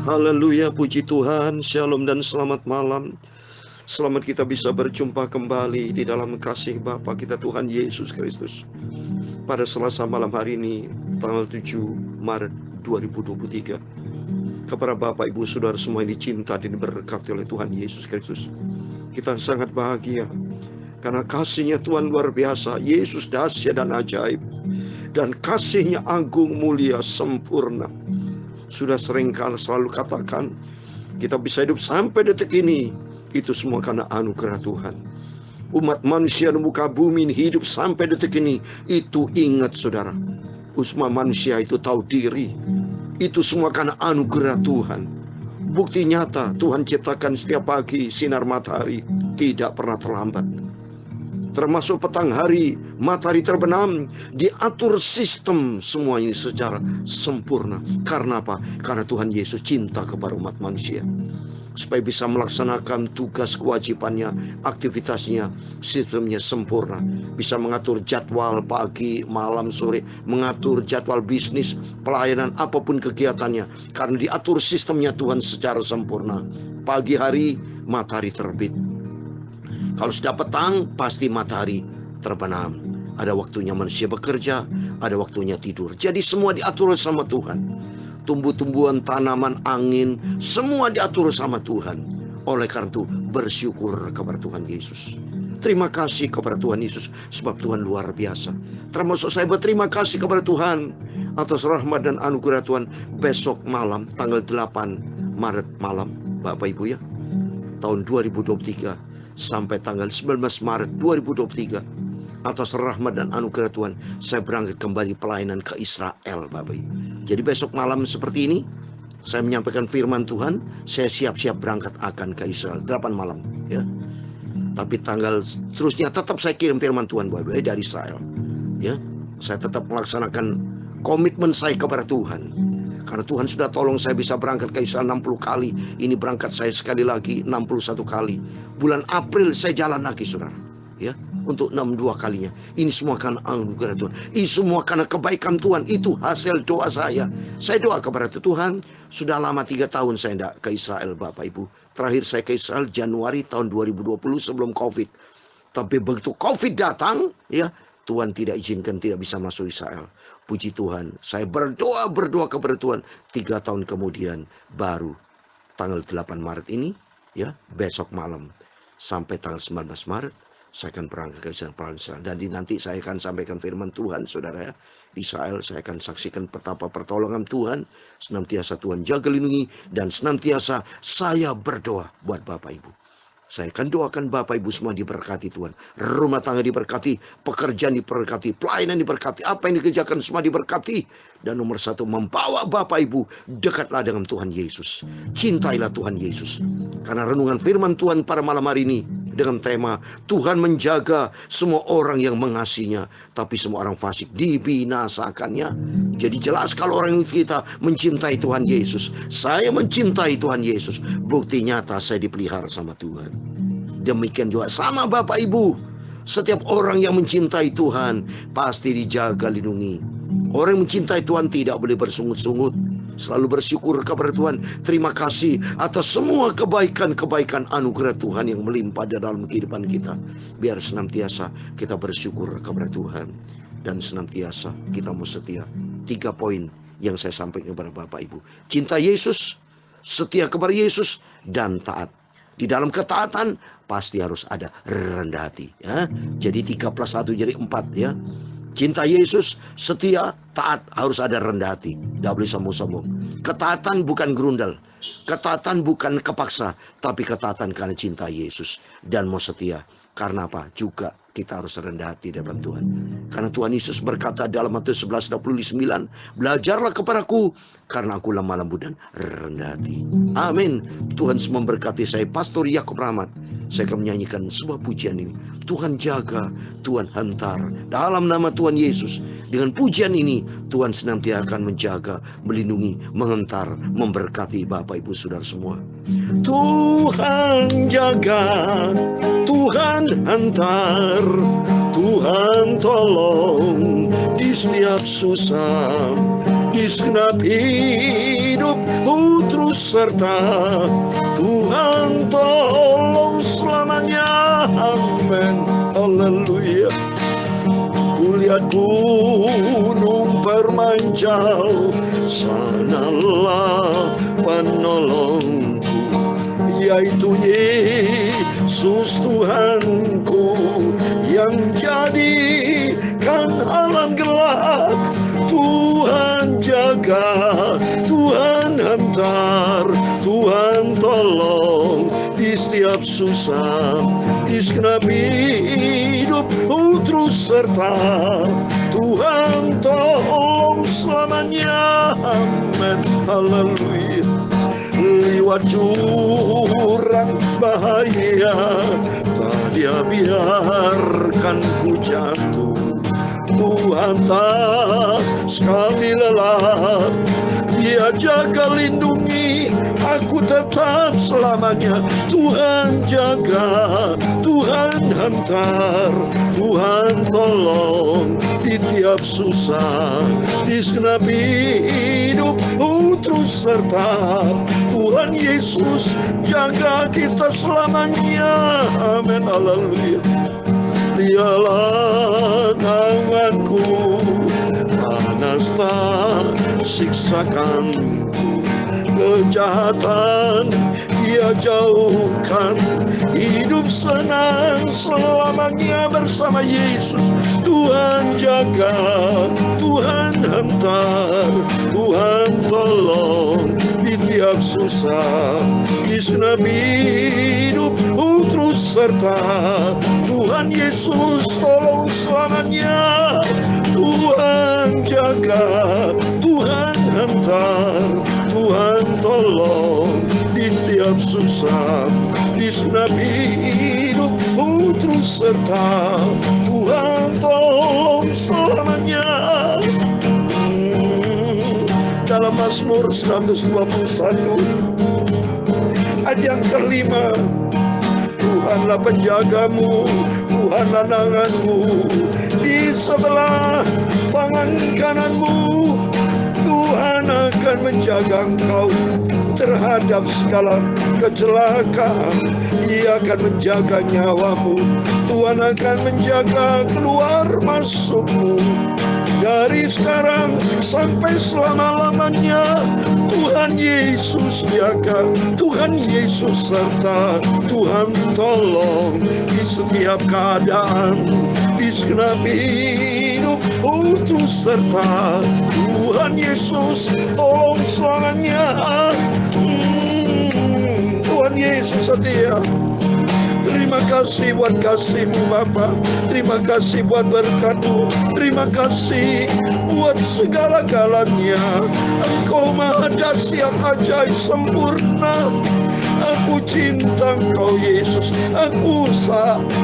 Haleluya, puji Tuhan, shalom dan selamat malam. Selamat kita bisa berjumpa kembali di dalam kasih Bapa kita Tuhan Yesus Kristus. Pada Selasa malam hari ini, tanggal 7 Maret 2023. Kepada Bapak Ibu Saudara semua yang dicinta dan diberkati oleh Tuhan Yesus Kristus, kita sangat bahagia karena kasih-Nya Tuhan luar biasa. Yesus dahsyat dan ajaib, dan kasih-Nya agung, mulia, sempurna. Sudah seringkali selalu katakan, kita bisa hidup sampai detik ini, itu semua karena anugerah Tuhan. Umat manusia di muka bumi ini hidup sampai detik ini, itu ingat saudara, umat manusia itu tahu diri. Itu semua karena anugerah Tuhan. Bukti nyata, Tuhan ciptakan setiap pagi sinar matahari tidak pernah terlambat. Termasuk petang hari, matahari terbenam, diatur sistem semua ini secara sempurna. Karena apa? Karena Tuhan Yesus cinta kepada umat manusia, supaya bisa melaksanakan tugas kewajibannya, aktivitasnya, sistemnya sempurna. Bisa mengatur jadwal pagi, malam, sore, mengatur jadwal bisnis, pelayanan, apapun kegiatannya. Karena diatur sistemnya Tuhan secara sempurna. Pagi hari, matahari terbit. Kalau sudah petang, pasti matahari terbenam. Ada waktunya manusia bekerja, ada waktunya tidur. Jadi semua diatur sama Tuhan. Tumbuh-tumbuhan, tanaman, angin, semua diatur sama Tuhan. Oleh karena itu, bersyukur kepada Tuhan Yesus. Terima kasih kepada Tuhan Yesus, sebab Tuhan luar biasa. Termasuk saya berterima kasih kepada Tuhan atas rahmat dan anugerah Tuhan. Besok malam, tanggal 8 Maret malam, Bapak Ibu ya, tahun 2023 sampai tanggal 19 Maret 2023, atas rahmat dan anugerah Tuhan, saya berangkat kembali pelayanan ke Israel, Bapak Ibu. Jadi besok malam seperti ini, saya menyampaikan firman Tuhan, saya siap-siap berangkat akan ke Israel 8 malam ya. Tapi tanggal terusnya tetap saya kirim firman Tuhan, Bapak Ibu, dari Israel ya. Saya tetap melaksanakan komitmen saya kepada Tuhan. Karena Tuhan sudah tolong saya bisa berangkat ke Israel 60 kali. Ini berangkat saya sekali lagi 61 kali. Bulan April saya jalan lagi saudara ya, untuk 62 kalinya. Ini semua karena anugerah Tuhan. Ini semua karena kebaikan Tuhan. Itu hasil doa saya. Saya doa kepada Tuhan. Sudah lama 3 tahun saya tidak ke Israel, Bapak Ibu. Terakhir saya ke Israel Januari tahun 2020 sebelum Covid. Tapi begitu Covid datang ya, Tuhan tidak izinkan, tidak bisa masuk Israel. Puji Tuhan, saya berdoa kepada Tuhan. 3 tahun kemudian baru tanggal 8 Maret ini ya, besok malam sampai tanggal 19 Maret saya akan berangkat ke Israel. Dan nanti saya akan sampaikan firman Tuhan saudara ya. Di Israel saya akan saksikan betapa pertolongan Tuhan. Senantiasa Tuhan jaga lindungi, dan senantiasa saya berdoa buat Bapak Ibu. Saya akan doakan Bapak Ibu semua diberkati Tuhan. Rumah tangga diberkati, pekerjaan diberkati, pelayanan diberkati, apa yang dikerjakan semua diberkati. Dan nomor 1, membawa Bapak Ibu dekatlah dengan Tuhan Yesus. Cintailah Tuhan Yesus. Karena renungan firman Tuhan pada malam hari ini dengan tema Tuhan menjaga semua orang yang mengasihinya, tapi semua orang fasik dibinasakannya. Jadi jelas kalau orang kita mencintai Tuhan Yesus. Saya mencintai Tuhan Yesus. Bukti nyata saya dipelihara sama Tuhan. Demikian juga sama Bapak Ibu. Setiap orang yang mencintai Tuhan pasti dijaga lindungi. Orang yang mencintai Tuhan tidak boleh bersungut-sungut. Selalu bersyukur kepada Tuhan. Terima kasih atas semua kebaikan-kebaikan anugerah Tuhan yang melimpah dalam kehidupan kita. Biar senantiasa kita bersyukur kepada Tuhan, dan senantiasa kita mau setia. 3 poin yang saya sampaikan kepada Bapak Ibu. Cinta Yesus, setia kepada Yesus, dan taat. Di dalam ketaatan pasti harus ada rendah hati ya. Jadi 3 plus 1 jadi 4 ya. Cinta Yesus, setia, taat, harus ada rendah hati. Tidak boleh sombong-sombong. Ketaatan bukan gerundel. Ketaatan bukan kepaksa. Tapi ketaatan karena cinta Yesus. Dan mau setia. Karena apa? Juga kita harus rendah hati depan Tuhan. Karena Tuhan Yesus berkata dalam Matius 11:29, belajarlah kepadaku karena aku lemah lembut dan rendah hati. Amin. Tuhan memberkati saya, Pastor Yakub Rahmat. Saya akan menyanyikan sebuah pujian ini. Tuhan jaga, Tuhan hantar. Dalam nama Tuhan Yesus. Dengan pujian ini, Tuhan senantiasa akan menjaga, melindungi, menghantar, memberkati Bapak Ibu Saudara semua. Tuhan jaga, Tuhan hantar, Tuhan tolong di setiap susah. di segenap hidupku terus serta. Tuhan tolong selamanya, amin, haleluya. Kulihat gunung bermanjau, sanalah penolongku, yaitu Yesus Tuhanku, yang jadikan alam gelap. Tuhan jaga, Tuhan hantar, Tuhan tolong di setiap susah, di segenap hidupku terus serta. Tuhan tolong selamanya, amin, haleluya. Lewat jurang bahaya, tak Dia biarkan ku jatuh. Tuhan tak sekali lelah, Dia jaga lindungi aku tetap selamanya. Tuhan jaga, Tuhan hantar, Tuhan tolong di tiap susah, di segenap hidupku terus serta. Tuhan Yesus jaga kita selamanya, amin, haleluya. Dialah tanganku, panas tak siksakanku. Kejahatan Dia jauhkan, hidup senang selamanya bersama Yesus. Tuhan jaga, Tuhan hantar, Tuhan tolong di tiap susah, di segenap hidupku terus serta. Tuhan Yesus tolong selamanya. Tuhan jaga, Tuhan hantar, Tuhan tolong di setiap susah, di segenap hidupku terus serta. Tuhan tolong selamanya. Dalam Mazmur 121 ayat yang kelima, Tuhanlah penjagamu, Tuhanlah naunganmu, di sebelah tangan kananmu. Tuhan akan menjaga engkau terhadap segala kecelakaan. Ia akan menjaga nyawamu. Tuhan akan menjaga keluar masukmu dari sekarang sampai selama-lamanya. Tuhan Yesus jaga, Tuhan Yesus serta, Tuhan tolong di setiap keadaan, di segenap hidupku terus serta. Tuhan Yesus tolong selamanya. Tuhan Yesus setia. Terima kasih buat kasih-Mu Bapa. Terima kasih buat berkat-Mu. Terima kasih buat segala-galanya. Engkau Maha Dahsyat, ajaib, sempurna. Aku cinta Engkau Yesus. Aku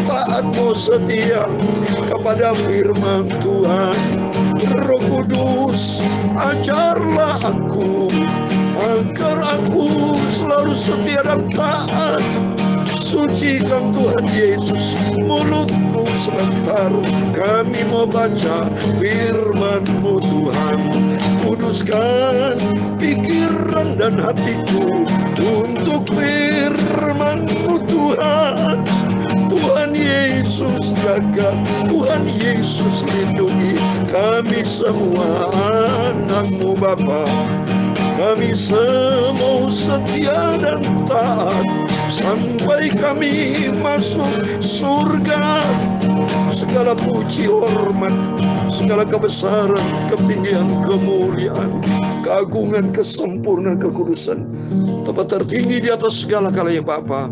taat-Mu, setia kepada firman Tuhan. Roh Kudus, ajarlah aku agar aku selalu setia dan taat. Sucikan Tuhan Yesus mulutku sebentar, kami mau baca firman-Mu Tuhan. Kuduskan pikiran dan hatiku untuk firman-Mu Tuhan. Tuhan Yesus jaga, Tuhan Yesus lindungi kami semua anak-Mu Bapa. Kami semua setia dan taat sampai kami masuk surga. Segala puji, hormat, segala kebesaran, ketinggian, kemuliaan, keagungan, kesempurnaan, kekudusan, tempat tertinggi di atas segala kalanya Bapa,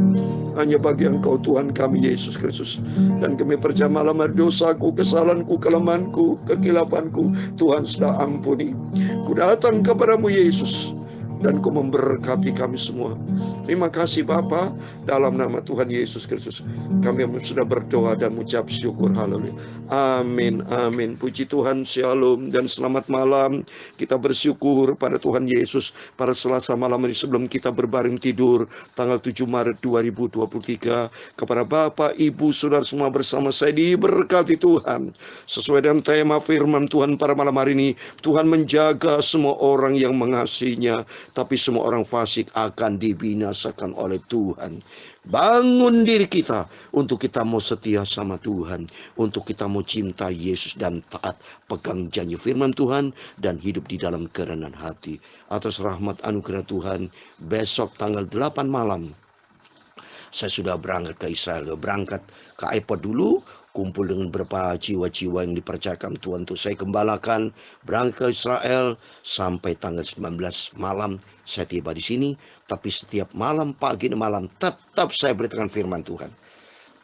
hanya bagi Engkau Tuhan kami Yesus Kristus. Dan kami percaya malam hari dosaku, kesalahanku, kelemahanku, kekilapanku Tuhan sudah ampuni. Ku datang kepadamu Yesus dan Kau memberkati kami semua. Terima kasih Bapa, dalam nama Tuhan Yesus Kristus kami sudah berdoa dan mengucap syukur. Haleluya. Amin, amin. Puji Tuhan, shalom dan selamat malam. Kita bersyukur pada Tuhan Yesus pada Selasa malam ini sebelum kita berbaring tidur tanggal 7 Maret 2023. Kepada Bapak, Ibu, Saudara semua bersama saya diberkati Tuhan. Sesuai dengan tema firman Tuhan pada malam hari ini, Tuhan menjaga semua orang yang mengasihinya, tapi semua orang fasik akan dibinasakan oleh Tuhan. Bangun diri kita untuk kita mau setia sama Tuhan, untuk kita mau cinta Yesus dan taat, pegang janji firman Tuhan dan hidup di dalam kerenan hati. Atas rahmat anugerah Tuhan, besok tanggal 8 malam saya sudah berangkat ke Israel. Berangkat ke Epod dulu, kumpul dengan beberapa jiwa-jiwa yang dipercayakan Tuhan untuk saya gembalakan. Berangkat ke Israel sampai tanggal 19 malam saya tiba di sini. Tapi setiap malam, pagi dan malam tetap saya beritakan firman Tuhan.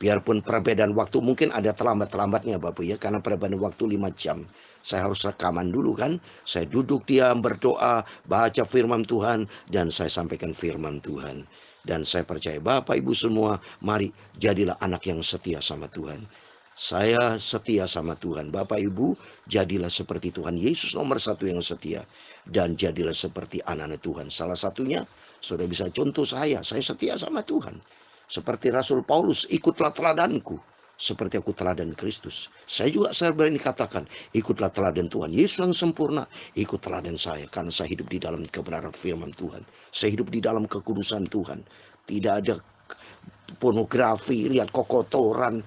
Biarpun perbedaan waktu mungkin ada terlambat-terlambatnya Bapak ya, karena perbedaan waktu 5 jam. Saya harus rekaman dulu kan. Saya duduk diam, berdoa, baca firman Tuhan, dan saya sampaikan firman Tuhan. Dan saya percaya Bapak Ibu semua, mari jadilah anak yang setia sama Tuhan. Saya setia sama Tuhan. Bapak Ibu, jadilah seperti Tuhan Yesus nomor 1 yang setia. Dan jadilah seperti anak-anak Tuhan. Salah satunya, sudah bisa contoh saya setia sama Tuhan. Seperti Rasul Paulus, ikutlah teladanku. Seperti aku teladan Kristus. Saya berani katakan, ikutlah teladan Tuhan Yesus yang sempurna. Ikut teladan saya, karena saya hidup di dalam kebenaran firman Tuhan. Saya hidup di dalam kekudusan Tuhan. Tidak ada pornografi, lihat kokotoran,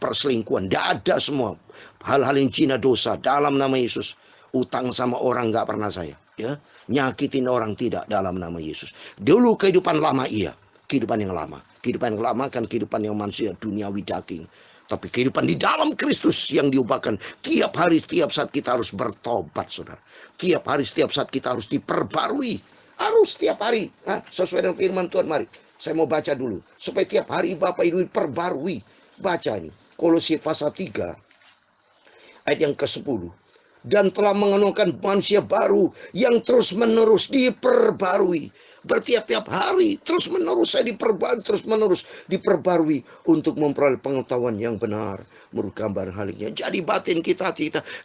perselingkuhan. Tidak ada semua. Hal-hal yang zina dosa dalam nama Yesus. Utang sama orang nggak pernah saya. Ya, nyakitin orang tidak dalam nama Yesus. Dulu kehidupan lama iya. Kehidupan yang lama. Kehidupan yang lama kan kehidupan yang manusia duniawi daging. Tapi kehidupan di dalam Kristus yang diubahkan. Tiap hari, setiap saat kita harus bertobat, saudara. Tiap hari, setiap saat kita harus diperbarui. Harus setiap hari. Nah, sesuai dengan firman Tuhan, mari. Saya mau baca dulu. Supaya tiap hari Bapak Ibu diperbarui. Baca ini. Kolose pasal 3. Ayat yang ke-10. Dan telah mengenakan manusia baru yang terus menerus diperbarui. Bertiap-tiap hari terus menerus saya diperbarui untuk memperoleh pengetahuan yang benar menurut gambar haliknya. Jadi batin kita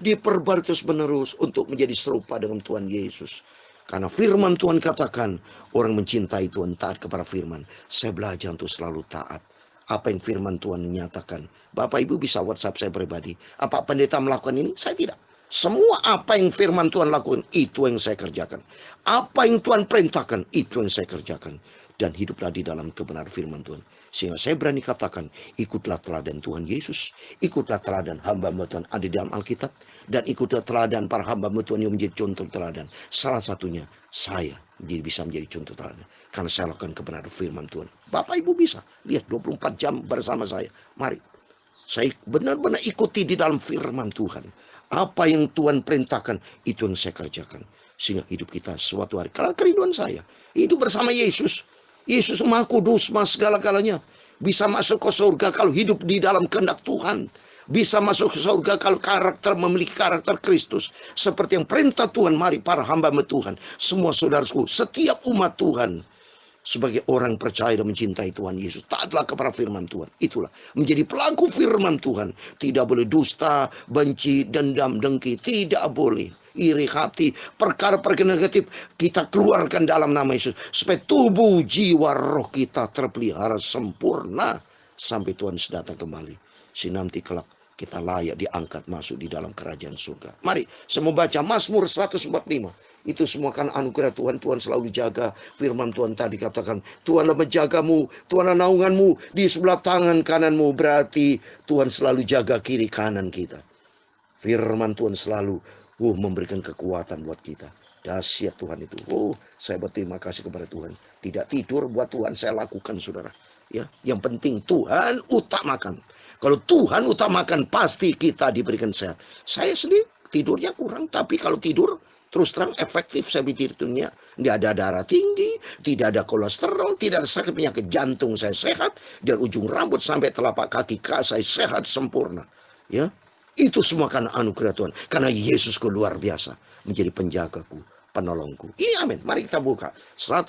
diperbarui terus menerus untuk menjadi serupa dengan Tuhan Yesus. Karena firman Tuhan katakan orang mencintai Tuhan, taat kepada firman. Saya belajar untuk selalu taat. Apa yang firman Tuhan menyatakan. Bapak Ibu bisa WhatsApp saya pribadi. Apa pendeta melakukan ini? Saya tidak. Semua apa yang firman Tuhan lakukan, itu yang saya kerjakan. Apa yang Tuhan perintahkan, itu yang saya kerjakan. Dan hiduplah di dalam kebenaran firman Tuhan. Sehingga saya berani katakan, ikutlah teladan Tuhan Yesus. Ikutlah teladan hamba-hamba Tuhan ada di dalam Alkitab. Dan ikutlah teladan para hamba-hamba Tuhan yang menjadi contoh teladan. Salah satunya, saya bisa menjadi contoh teladan. Karena saya lakukan kebenaran firman Tuhan. Bapak Ibu bisa, lihat 24 jam bersama saya. Mari, saya benar-benar ikuti di dalam firman Tuhan. Apa yang Tuhan perintahkan, itu yang saya kerjakan. Sehingga hidup kita suatu hari. Kalau kerinduan saya, hidup bersama Yesus. Yesus Maha Kudus, Maha segala-galanya. Bisa masuk ke surga kalau hidup di dalam kehendak Tuhan. Bisa masuk ke surga kalau memiliki karakter Kristus. Seperti yang perintah Tuhan, mari para hamba-hamba Tuhan. Semua saudaraku, setiap umat Tuhan. Sebagai orang percaya dan mencintai Tuhan Yesus, taatlah kepada firman Tuhan. Itulah menjadi pelaku firman Tuhan. Tidak boleh dusta, benci, dendam, dengki. Tidak boleh iri hati, perkara-perkara negatif kita keluarkan dalam nama Yesus. Supaya tubuh, jiwa, roh kita terpelihara sempurna sampai Tuhan datang kembali. Nanti kelak kita layak diangkat masuk di dalam kerajaan surga. Mari, saya mau baca Mazmur 145. Itu semua kan anugerah Tuhan. Tuhan selalu jaga. Firman Tuhan tadi katakan, Tuhanlah menjagamu, Tuhanlah naunganmu di sebelah tangan kananmu. Berarti Tuhan selalu jaga kiri kanan kita. Firman Tuhan selalu memberikan kekuatan buat kita. Dahsyat Tuhan itu. Saya berterima kasih kepada Tuhan. Tidak tidur buat Tuhan saya lakukan, saudara. Ya, yang penting Tuhan utamakan. Kalau Tuhan utamakan, pasti kita diberikan sehat. Saya sendiri tidurnya kurang, tapi kalau tidur terus terang efektif saya tidurnya. Tidak ada darah tinggi, tidak ada kolesterol, tidak ada sakit penyakit jantung, saya sehat. Dan ujung rambut sampai telapak kaki saya sehat sempurna. Ya, itu semua karena anugerah Tuhan. Karena Yesusku luar biasa menjadi penjagaku, penolongku. Ini amin. Mari kita buka.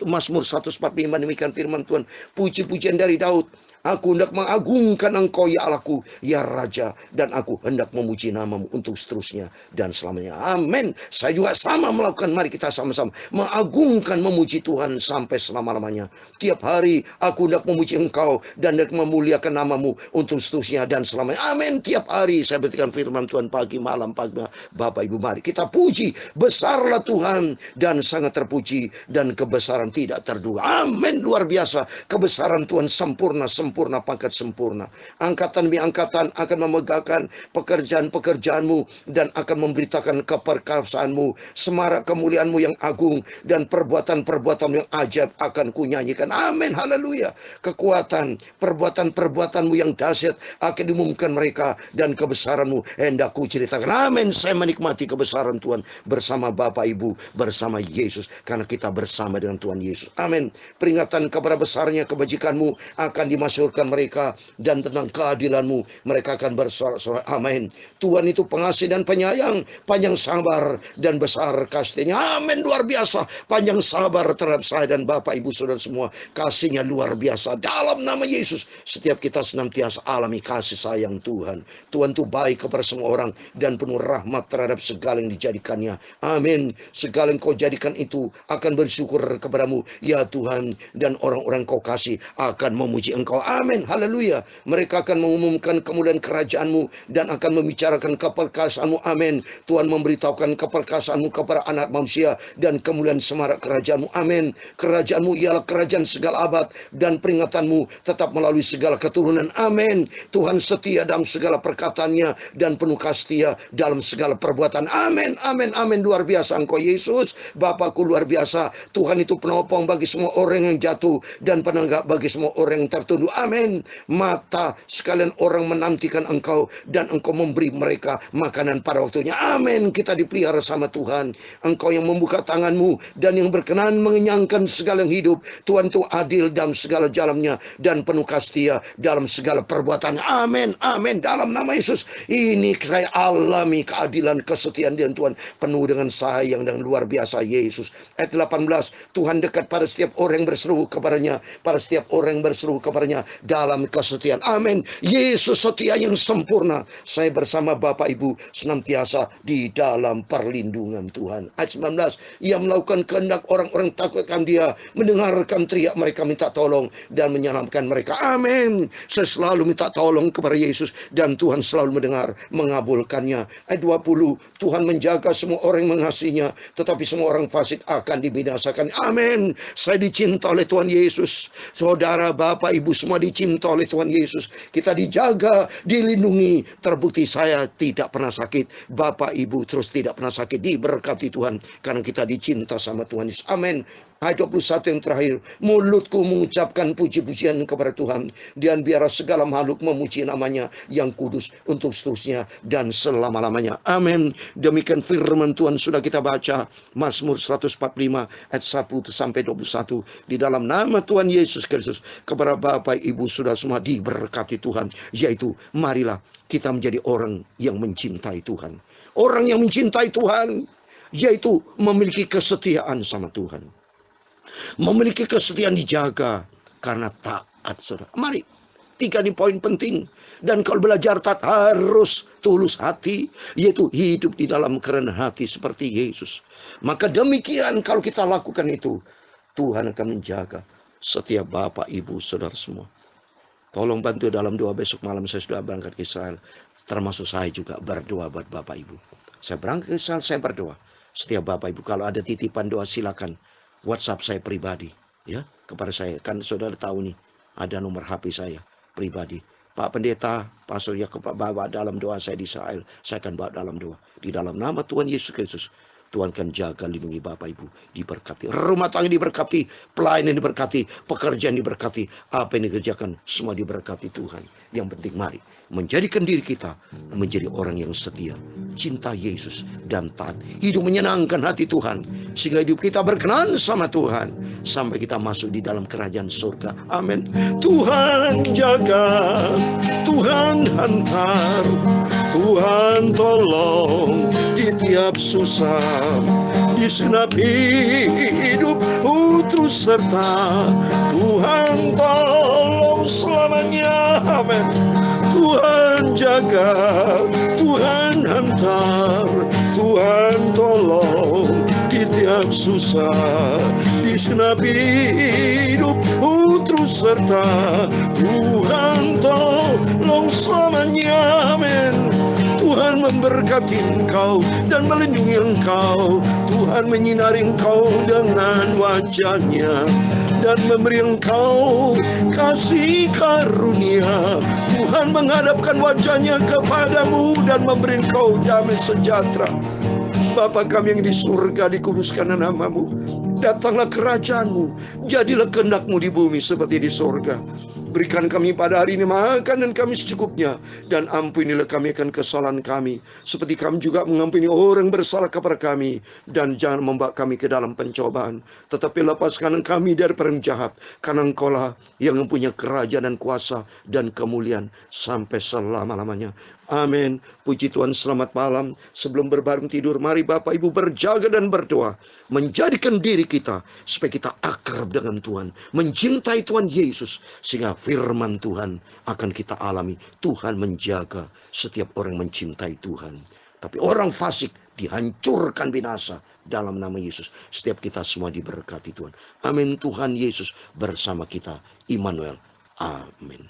Mazmur 145 demikian firman Tuhan. Puji-pujian dari Daud. Aku hendak mengagungkan Engkau ya Allahku, ya Raja, dan aku hendak memuji namamu untuk seterusnya dan selamanya. Amin. Saya juga sama melakukan. Mari kita sama-sama mengagungkan, memuji Tuhan sampai selama-lamanya. Tiap hari aku hendak memuji Engkau dan hendak memuliakan namamu untuk seterusnya dan selamanya. Amin. Tiap hari saya berikan firman Tuhan pagi, malam, Bapak Ibu, mari kita puji. Besarlah Tuhan dan sangat terpuji, dan kebesaran tidak terduga. Amin. Luar biasa. Kebesaran Tuhan sempurna, pangkat sempurna. Angkatan demi angkatan akan memegahkan pekerjaan-pekerjaanmu dan akan memberitakan keperkasaanmu, semarak kemuliaanmu yang agung, dan perbuatan-perbuatan yang ajaib akan kunyanyikan. Amin. Haleluya. Kekuatan, perbuatan-perbuatanmu yang dahsyat akan diumumkan mereka, dan kebesaranmu hendak ku ceritakan. Amin. Saya menikmati kebesaran Tuhan bersama Bapak Ibu, bersama Yesus, karena kita bersama dengan Tuhan Yesus. Amin. Peringatan kepada besarnya kebajikanmu akan dimasukkan mereka, dan tentang keadilanmu mereka akan bersorak-sorai. Amin. Tuhan itu pengasih dan penyayang, panjang sabar dan besar kasihnya. Amin. Luar biasa. Panjang sabar terhadap saya dan Bapak Ibu Saudara semua. Kasihnya luar biasa. Dalam nama Yesus, setiap kita senantiasa alami kasih sayang Tuhan. Tuhan itu baik kepada semua orang dan penuh rahmat terhadap segala yang dijadikannya. Amin. Segala yang kau jadikan itu akan bersyukur kepadamu ya Tuhan, dan orang-orang kau kasih akan memuji Engkau. Amin. Haleluya. Mereka akan mengumumkan kemuliaan kerajaanmu dan akan membicarakan keperkasaanmu. Amin. Tuhan memberitahukan keperkasaanmu kepada anak manusia dan kemuliaan semarak kerajaanmu. Amin. Kerajaanmu ialah kerajaan segala abad, dan peringatanmu tetap melalui segala keturunan. Amin. Tuhan setia dalam segala perkataannya dan penuh kasih dalam segala perbuatan. Amin. Amin. Amin. Luar biasa Engkau Yesus. Bapakku luar biasa. Tuhan itu penopang bagi semua orang yang jatuh dan penenggak bagi semua orang yang tertunduk. Amin. Mata sekalian orang menantikan Engkau, dan Engkau memberi mereka makanan pada waktunya. Amin. Kita dipelihara sama Tuhan. Engkau yang membuka tanganmu dan yang berkenan mengenyangkan segala yang hidup. Tuhan itu adil dalam segala jalannya dan penuh kasih dalam segala perbuatannya. Amin. Amin. Dalam nama Yesus, ini saya alami keadilan, kesetiaan dan Tuhan penuh dengan sayang dan luar biasa Yesus. Ayat 18, Tuhan dekat pada setiap orang yang berseru kepadanya, pada setiap orang yang berseru kepadanya dalam kesetiaan. Amin. Yesus setia yang sempurna. Saya bersama Bapak Ibu senantiasa di dalam perlindungan Tuhan. Ayat 19, ia melakukan kehendak orang-orang takut akan dia, mendengarkan teriak mereka minta tolong dan menyelamatkan mereka. Amin. Saya selalu minta tolong kepada Yesus dan Tuhan selalu mendengar, mengabulkannya. Ayat 20, Tuhan menjaga semua orang yang mengasihinya, tetapi semua orang fasik akan dibinasakan. Amin. Saya dicinta oleh Tuhan Yesus. Saudara, Bapak, Ibu semua dicinta oleh Tuhan Yesus. Kita dijaga, dilindungi. Terbukti saya tidak pernah sakit. Bapak, Ibu terus tidak pernah sakit. Diberkati Tuhan karena kita dicinta sama Tuhan Yesus. Amin. Ayat 21 yang terakhir, mulutku mengucapkan puji-pujian kepada Tuhan, dan biarlah segala makhluk memuji namanya yang kudus untuk seterusnya dan selama-lamanya. Amin. Demikian firman Tuhan sudah kita baca, Mazmur 145 ayat 1 sampai 21. Di dalam nama Tuhan Yesus Kristus, kepada Bapak Ibu sudah semua diberkati Tuhan, yaitu marilah kita menjadi orang yang mencintai Tuhan. Orang yang mencintai Tuhan, yaitu memiliki kesetiaan sama Tuhan. Memiliki kesetiaan dijaga karena taat, saudara. Mari, 3 ini poin penting. Dan kalau belajar taat harus tulus hati, yaitu hidup di dalam kerendahan hati seperti Yesus. Maka demikian kalau kita lakukan itu, Tuhan akan menjaga setiap Bapak, Ibu, saudara semua. Tolong bantu dalam doa. Besok malam saya sudah berangkat ke Israel. Termasuk saya juga berdoa buat Bapak Ibu. Saya berangkat ke Israel, saya berdoa. Setiap Bapak Ibu kalau ada titipan doa silakan WhatsApp saya pribadi ya kepada saya. Kan saudara tahu nih, ada nomor HP saya pribadi. Pak Pendeta, Pak Surya, bawa dalam doa saya di Israel. Saya akan bawa dalam doa. Di dalam nama Tuhan Yesus Kristus, Tuhan akan jaga, lindungi Bapak Ibu. Diberkati. Rumah tangga diberkati. Pelayanan diberkati. Pekerjaan diberkati. Apa yang dikerjakan, semua diberkati Tuhan. Yang penting mari menjadikan diri kita menjadi orang yang setia, cinta Yesus dan taat. Hidup menyenangkan hati Tuhan. Sehingga hidup kita berkenan sama Tuhan. Sampai kita masuk di dalam kerajaan surga. Amin. Tuhan jaga. Tuhan hantar. Tuhan tolong di tiap susah. di segenap hidupku terus serta. Tuhan tolong selamanya, amin. Tuhan jaga, Tuhan hantar, Tuhan tolong di tiap susah, di segenap hidupku terus serta. Tuhan tolong selamanya, amin. Tuhan memberkati engkau dan melindungi engkau. Tuhan menyinari engkau dengan wajah-Nya dan memberi engkau kasih karunia. Tuhan menghadapkan wajah-Nya kepadamu dan memberi engkau damai sejahtera. Bapa kami yang di surga, dikuduskan namamu. Datanglah kerajaan-Mu, jadilah kehendak-Mu di bumi seperti di surga. Berikan kami pada hari ini makanan kami secukupnya, dan ampunilah kami akan kesalahan kami, seperti kami juga mengampuni orang bersalah kepada kami. Dan jangan membawa kami ke dalam pencobaan, tetapi lepaskan kami dari perang jahat, karena Engkau-lah yang mempunyai kerajaan dan kuasa dan kemuliaan sampai selama-lamanya. Amin. Puji Tuhan, selamat malam. Sebelum berbaring tidur, mari Bapak Ibu berjaga dan berdoa, menjadikan diri kita supaya kita akrab dengan Tuhan, mencintai Tuhan Yesus, sehingga firman Tuhan akan kita alami. Tuhan menjaga setiap orang yang mencintai Tuhan, tapi orang fasik dihancurkan binasa dalam nama Yesus. Setiap kita semua diberkati Tuhan. Amin. Tuhan Yesus bersama kita, Immanuel. Amin.